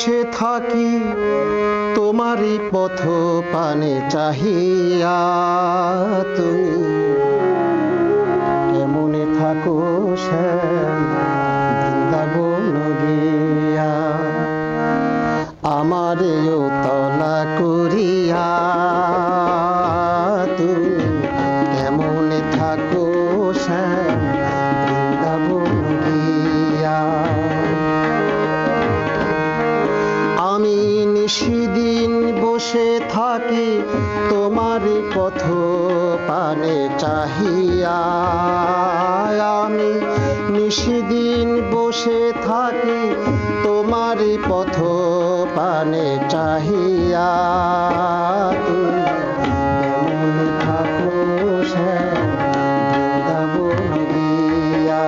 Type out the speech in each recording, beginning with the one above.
বসে থাকি তোমারই পথ পানে চাহিয়া, তুমি কেমনে থাকো শ্যাম বৃন্দাবন গিয়া, আমারেও তলা করিয়া তুমি কেমনে থাকো শ্যাম বৃন্দাবন গিয়া। আমি নিশিদিন বসে থাকি তোমার পথ পানে চাহিয়া, আমি নিশিদিন বসে থাকি তোমার পথ পানে চাহিয়া, তুমি কেমন থাকো শ্যাম বৃন্দাবন গিয়া।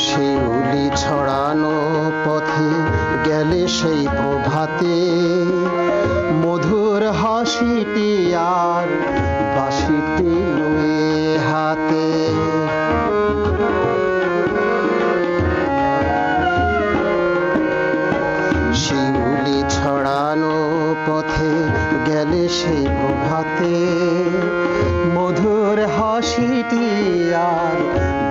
শিউলি ছড়ানো পথে গেলে সেই প্রভাতে, মধুর হাসিটি আর বাঁশিটি লয়ে হাতে, শিউলি ছড়ানো পথে গেলে সেই প্রভাতে, মধুর হাসিটি আর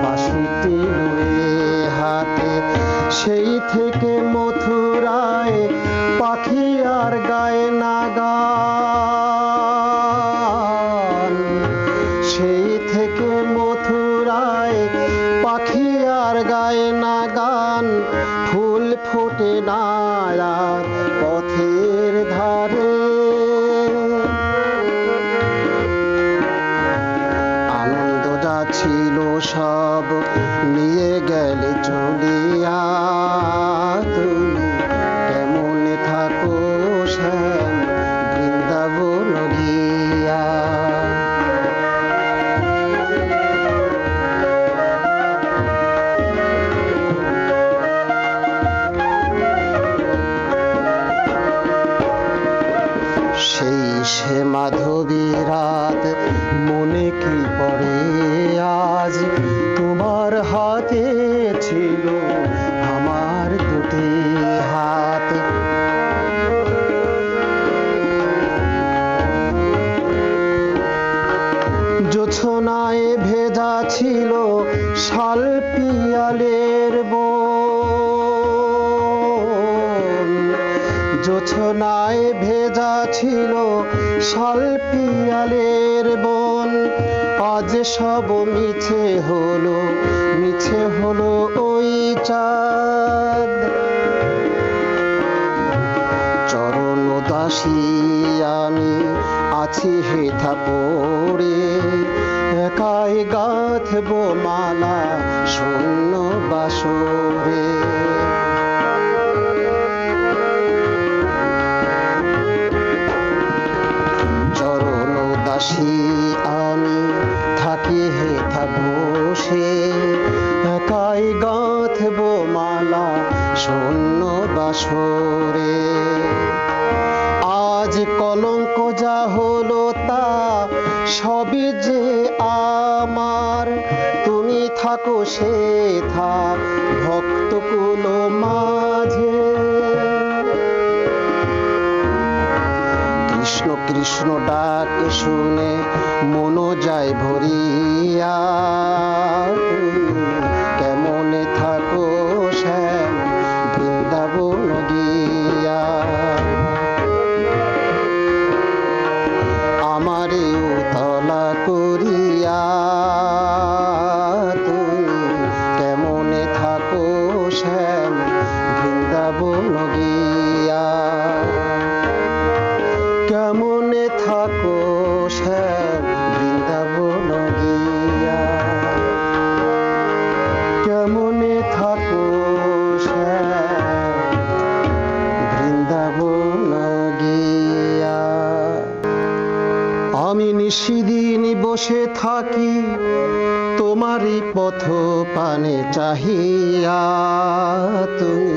বাঁশিটি লয়ে হাতে, সেই থেকে মথুরায় পাখি আর গায় না গান, সেই থেকে মথুরায় পাখি আর গায় না গান, ফুল ফোটে না আর পথের ধারে, আনন্দ যা ছিল সব নিয়ে গেলে চলিয়া, তুমি কেমনে থাকো শ্যাম বৃন্দাবন গিয়া। সেই সে মাধবী রাত মনে কি পড়ে আজ, তোমার হাতে ছিল আমার দুটি হাত, জোছনায় ভেজা ছিল শাল পিয়ালের বন, জোছনায় ভেজা ছিল শাল পিয়ালের বন, আজ সব মিছে হলো, মিছে হলো ওই চাঁদ, চরণ দাসী আমি আছি হেথা পড়ে, একাই গাঁথব মালা শূন্য বাসরে, চরণ দাসী আমি থাকি হেথা বসে, একাই গাঁথব মালা শূন্য বাসরে। আজ কলঙ্ক যা হলো তা সবই যে আমার, তুমি থাকো সেথা ভক্তকুল মাঝে, কৃষ্ণ কৃষ্ণ ডাক শুনে মন যায় ভরিয়া, কেমনে থাকো শ্যাম বৃন্দাবন গিয়া। আমারেও তলা করিয়া তুমি কেমনে থাকো শ্যাম বৃন্দাবন গিয়া, কেমনে থাকো শ্যাম বৃন্দাবন গিয়া, কেমনে থাকো শ্যাম বৃন্দাবন গিয়া। আমি নিশিদিন বসে থাকি তোমারই পথ পানে চাহিয়া, তুমি